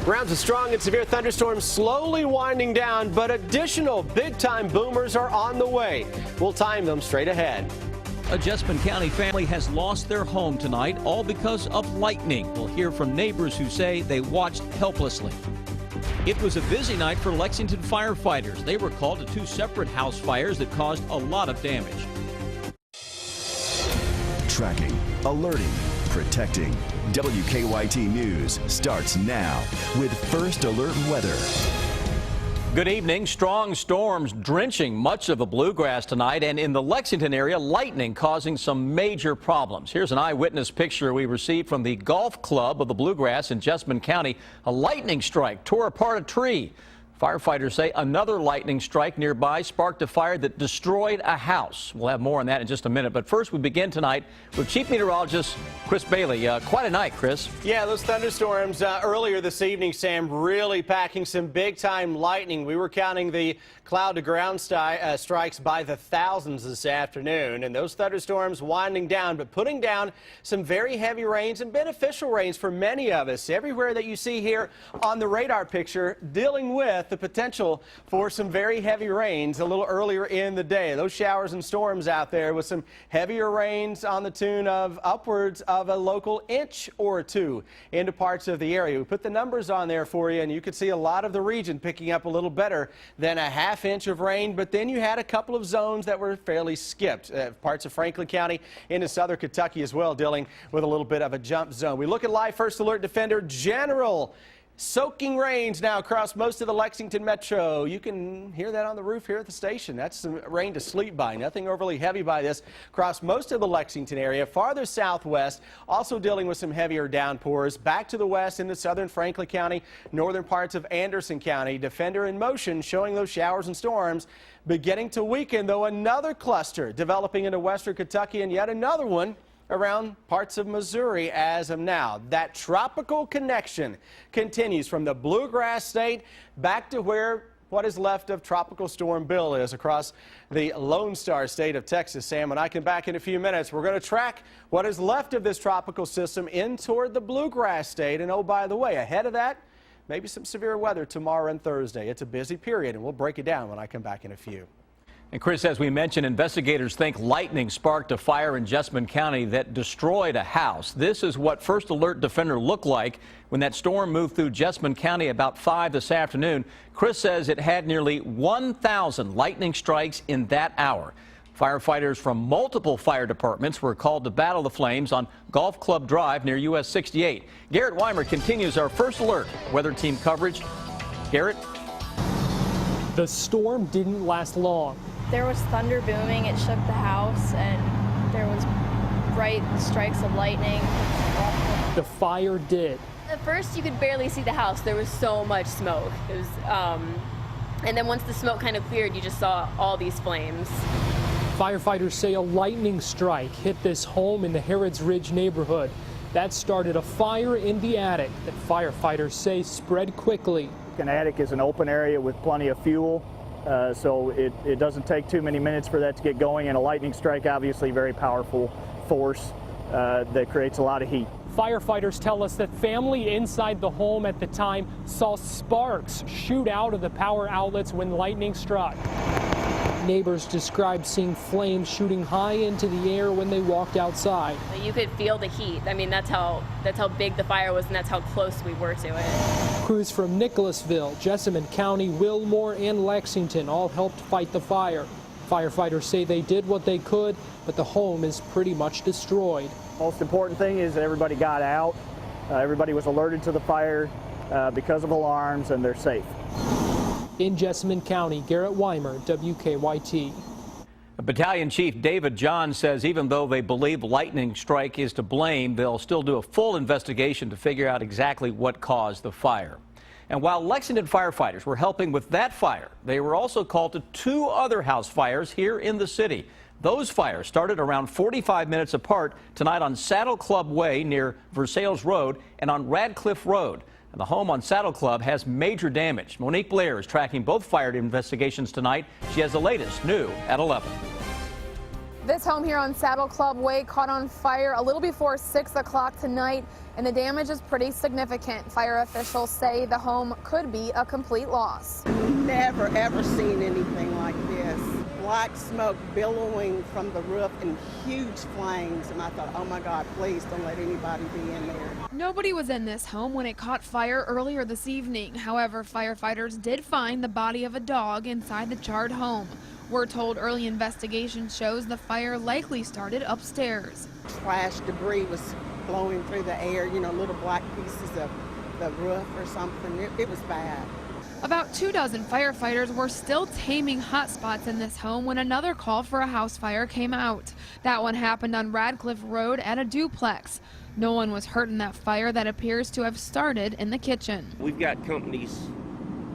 Rounds of strong and severe thunderstorms slowly winding down, but additional big-time boomers are on the way. We'll time them straight ahead. A Jessamine County family has lost their home tonight, all because of lightning. We'll hear from neighbors who say they watched helplessly. It was a busy night for Lexington firefighters. They were called to two separate house fires that caused a lot of damage. Tracking, alerting, protecting. WKYT News starts now with First Alert Weather. Good evening. Strong storms drenching much of the bluegrass tonight, and in the Lexington area, lightning causing some major problems. Here's an eyewitness picture we received from the golf club of the bluegrass in Jessamine County. A lightning strike tore apart a tree. Firefighters say another lightning strike nearby sparked a fire that destroyed a house. We'll have more on that in just a minute. But first, we begin tonight with Chief Meteorologist Chris Bailey. Quite a night, Chris. Yeah, those thunderstorms earlier this evening, Sam, really packing some big-time lightning. We were counting the cloud-to-ground strikes by the thousands this afternoon. And those thunderstorms winding down, but putting down some very heavy rains and beneficial rains for many of us. Everywhere that you see here on the radar picture, dealing with the potential for some very heavy rains a little earlier in the day. Those showers and storms out there with some heavier rains on the tune of upwards of a local inch or two into parts of the area. We put the numbers on there for you, and you could see a lot of the region picking up a little better than a half inch of rain, but then you had a couple of zones that were fairly skipped. Parts of Franklin County into southern Kentucky as well, dealing with a little bit of a jump zone. We look at live First Alert Defender general. Soaking rains now across most of the Lexington metro. You can hear that on the roof here at the station. That's some rain to sleep by. Nothing overly heavy by this across most of the Lexington area. Farther southwest, also dealing with some heavier downpours. Back to the west into southern Franklin County, northern parts of Anderson County. Defender in motion, showing those showers and storms beginning to weaken, though another cluster developing into western Kentucky, and yet another one around parts of Missouri as of now. That tropical connection continues from the bluegrass state back to where what is left of Tropical Storm Bill is across the Lone Star state of Texas. Sam and I can back in a few minutes. We're going to track what is left of this tropical system in toward the bluegrass state. And oh, by the way, ahead of that, maybe some severe weather tomorrow and Thursday. It's a busy period, and we'll break it down when I come back in a few. And Chris, as we mentioned, investigators think lightning sparked a fire in Jessamine County that destroyed a house. This is what First Alert Defender looked like when that storm moved through Jessamine County about 5 this afternoon. Chris says it had nearly 1,000 lightning strikes in that hour. Firefighters from multiple fire departments were called to battle the flames on Golf Club Drive near US 68. Garrett Weimer continues our First Alert weather team coverage. Garrett? The storm didn't last long. There was thunder booming, it shook the house, and there was bright strikes of lightning. The fire did. At first you could barely see the house. There was so much smoke. It was, and then once the smoke kind of cleared, you just saw all these flames. Firefighters say a lightning strike hit this home in the Harrods Ridge neighborhood. That started a fire in the attic that firefighters say spread quickly. An attic is an open area with plenty of fuel. So it doesn't take too many minutes for that to get going, and a lightning strike, obviously very powerful force that creates a lot of heat. Firefighters tell us that family inside the home at the time saw sparks shoot out of the power outlets when lightning struck. Neighbors described seeing flames shooting high into the air when they walked outside. You could feel the heat. I mean, that's how big the fire was, and that's how close we were to it. Crews from Nicholasville, Jessamine County, Wilmore, and Lexington all helped fight the fire. Firefighters say they did what they could, but the home is pretty much destroyed. Most important thing is that everybody got out. Everybody was alerted to the fire because of alarms, and they're safe. In Jessamine County, Garrett Weimer, WKYT. Battalion Chief David John says even though they believe lightning strike is to blame, they'll still do a full investigation to figure out exactly what caused the fire. And while Lexington firefighters were helping with that fire, they were also called to two other house fires here in the city. Those fires started around 45 minutes apart tonight on Saddle Club Way near Versailles Road and on Radcliffe Road. And the home on Saddle Club has major damage. Monique Blair is tracking both fire investigations tonight. She has the latest new at 11. This home here on Saddle Club Way caught on fire a little before 6 o'clock tonight, and the damage is pretty significant. Fire officials say the home could be a complete loss. Never, ever seen anything like this. Black smoke billowing from the roof and huge flames, and I thought, oh my God, please don't let anybody be in there. Nobody was in this home when it caught fire earlier this evening. However, firefighters did find the body of a dog inside the charred home. We're told early investigation shows the fire likely started upstairs. Trash debris was blowing through the air, you know, little black pieces of the roof or something. It was bad. About 24 firefighters were still taming hot spots in this home when another call for a house fire came out. That one happened on Radcliffe Road at a duplex. No one was hurt in that fire that appears to have started in the kitchen. We've got companies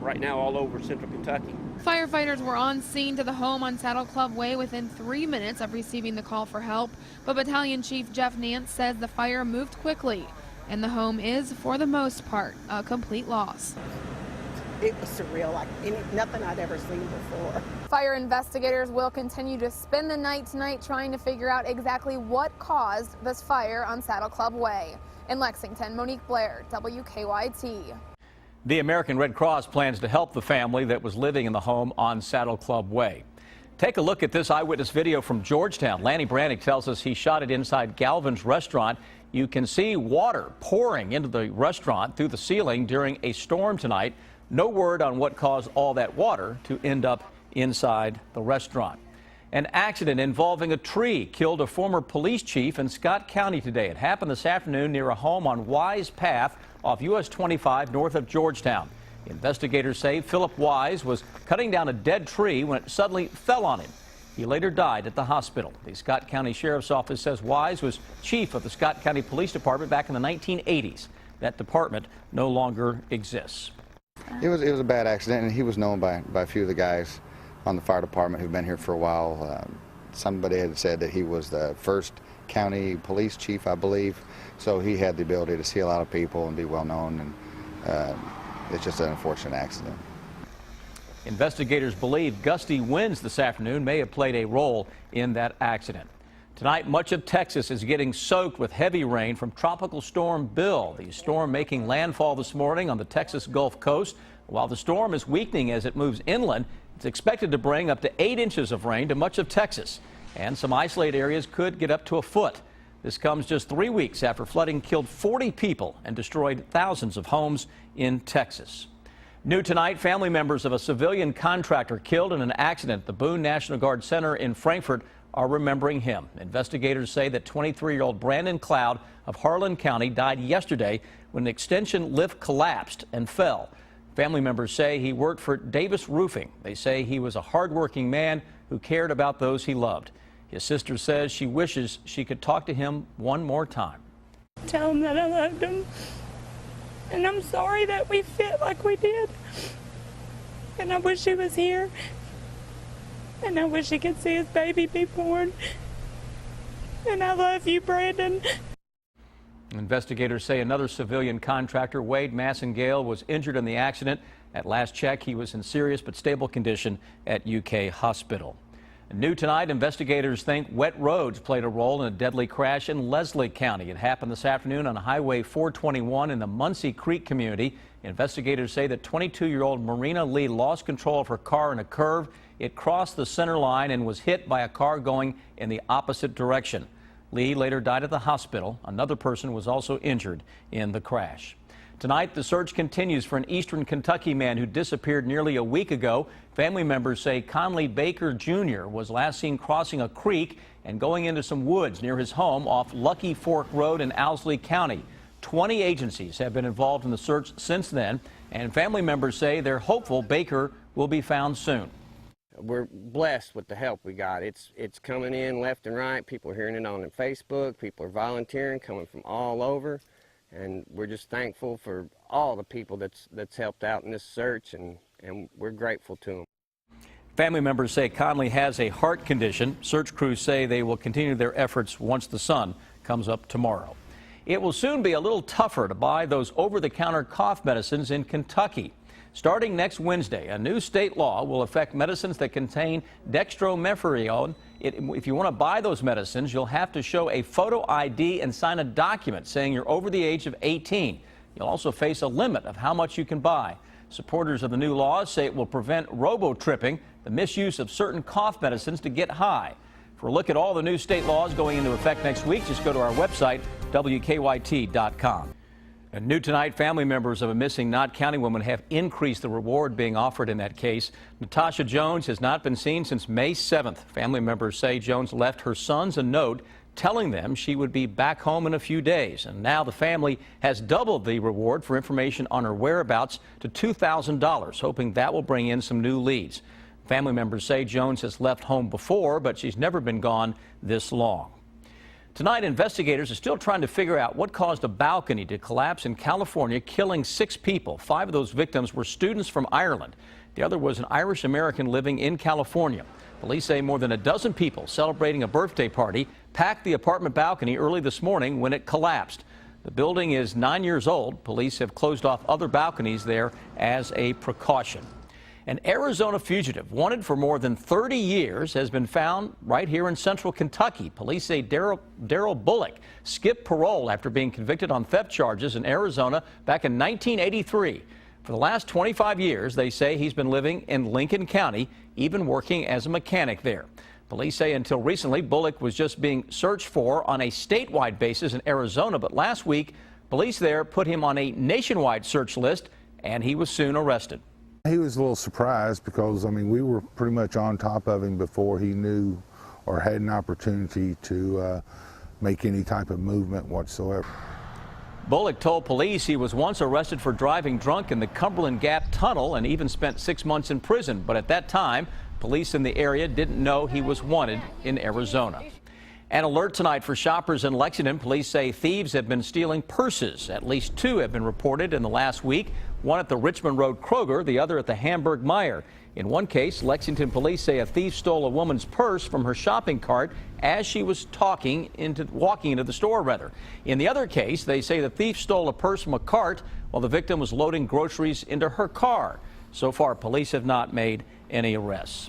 right now all over central Kentucky. Firefighters were on scene to the home on Saddle Club Way within 3 minutes of receiving the call for help, but Battalion Chief Jeff Nance says the fire moved quickly, and the home is, for the most part, a complete loss. It was surreal, like nothing I'd ever seen before. Fire investigators will continue to spend the night tonight trying to figure out exactly what caused this fire on Saddle Club Way. In Lexington, Monique Blair, WKYT. The American Red Cross plans to help the family that was living in the home on Saddle Club Way. Take a look at this eyewitness video from Georgetown. Lanny Brannick tells us he shot it inside Galvin's restaurant. You can see water pouring into the restaurant through the ceiling during a storm tonight. No word on what caused all that water to end up inside the restaurant. An accident involving a tree killed a former police chief in Scott County today. It happened this afternoon near a home on Wise Path off US 25 north of Georgetown. Investigators say Philip Wise was cutting down a dead tree when it suddenly fell on him. He later died at the hospital. The Scott County Sheriff's Office says Wise was chief of the Scott County Police Department back in the 1980s. That department no longer exists. It was a bad accident, and he was known by a few of the guys on the fire department who've been here for a while. Somebody had said that he was the first county police chief, I believe, so he had the ability to see a lot of people and be well known, and it's just an unfortunate accident. Investigators believe gusty winds this afternoon may have played a role in that accident. Tonight, much of Texas is getting soaked with heavy rain from Tropical Storm Bill. The storm making landfall this morning on the Texas Gulf Coast. While the storm is weakening as it moves inland, it's expected to bring up to 8 inches of rain to much of Texas. And some isolated areas could get up to a foot. This comes just 3 weeks after flooding killed 40 people and destroyed thousands of homes in Texas. New tonight, family members of a civilian contractor killed in an accident at the Boone National Guard Center in Frankfort are remembering him. Investigators say that 23-year-old Brandon Cloud of Harlan County died yesterday when an extension lift collapsed and fell. Family members say he worked for Davis Roofing. They say he was a hardworking man who cared about those he loved. His sister says she wishes she could talk to him one more time. Tell him that I loved him, and I'm sorry that we fit like we did, and I wish he was here. And I wish he could see his baby be born. And I love you, Brandon. Investigators say another civilian contractor, Wade Massengale, was injured in the accident. At last check, he was in serious but stable condition at UK Hospital. New tonight, investigators think wet roads played a role in a deadly crash in Leslie County. It happened this afternoon on Highway 421 in the Muncie Creek community. Investigators say that 22-year-old Marina Lee lost control of her car in a curve. It crossed the center line and was hit by a car going in the opposite direction. Lee later died at the hospital. Another person was also injured in the crash. Tonight, the search continues for an eastern Kentucky man who disappeared nearly a week ago. Family members say Conley Baker Jr. was last seen crossing a creek and going into some woods near his home off Lucky Fork Road in Owsley County. 20 agencies have been involved in the search since then, and family members say they're hopeful Baker will be found soon. We're blessed with the help we got. It's coming in left and right. People are hearing it on Facebook. People are volunteering, coming from all over. And we're just thankful for all the people that's helped out in this search, and we're grateful to them. Family members say Conley has a heart condition. Search crews say they will continue their efforts once the sun comes up tomorrow. It will soon be a little tougher to buy those over-the-counter cough medicines in Kentucky. Starting next Wednesday, a new state law will affect medicines that contain dextromethorphan. If you want to buy those medicines, you'll have to show a photo ID and sign a document saying you're over the age of 18. You'll also face a limit of how much you can buy. Supporters of the new laws say it will prevent robo-tripping, the misuse of certain cough medicines to get high. For a look at all the new state laws going into effect next week, just go to our website, WKYT.com. And new tonight, family members of a missing Knott County woman have increased the reward being offered in that case. Natasha Jones has not been seen since May 7th. Family members say Jones left her sons a note telling them she would be back home in a few days. And now the family has doubled the reward for information on her whereabouts to $2,000, hoping that will bring in some new leads. Family members say Jones has left home before, but she's never been gone this long. Tonight, investigators are still trying to figure out what caused a balcony to collapse in California, killing 6 people. 5 of those victims were students from Ireland. The other was an Irish American living in California. Police say more than a dozen people celebrating a birthday party packed the apartment balcony early this morning when it collapsed. The building is 9 years old. Police have closed off other balconies there as a precaution. An Arizona fugitive wanted for more than 30 years has been found right here in central Kentucky. Police say Daryl Bullock skipped parole after being convicted on theft charges in Arizona back in 1983. For the last 25 years, they say he's been living in Lincoln County, even working as a mechanic there. Police say until recently, Bullock was just being searched for on a statewide basis in Arizona, but last week, police there put him on a nationwide search list, and he was soon arrested. He was a little surprised because, I mean, we were pretty much on top of him before he knew or had an opportunity to make any type of movement whatsoever. Bullock told police he was once arrested for driving drunk in the Cumberland Gap Tunnel and even spent 6 months in prison. But at that time, police in the area didn't know he was wanted in Arizona. An alert tonight for shoppers in Lexington. Police say thieves have been stealing purses. At least 2 have been reported in the last week, one at the Richmond Road Kroger, the other at the Hamburg Meijer. In one case, Lexington police say a thief stole a woman's purse from her shopping cart as she was walking into the store. In the other case, they say the thief stole a purse from a cart while the victim was loading groceries into her car. So far, police have not made any arrests.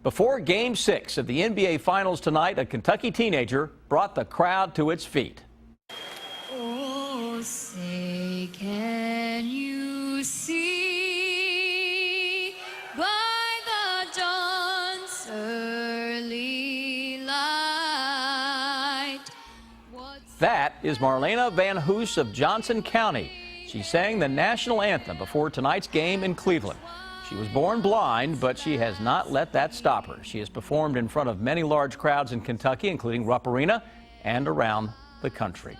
Before Game 6 of the NBA Finals tonight, a Kentucky teenager brought the crowd to its feet. Oh, say, can you see by the dawn's early light? That is Marlena Van Hoos of Johnson County. She sang the national anthem before tonight's game in Cleveland. She was born blind, but she has not let that stop her. She has performed in front of many large crowds in Kentucky, including Rupp Arena and around the country.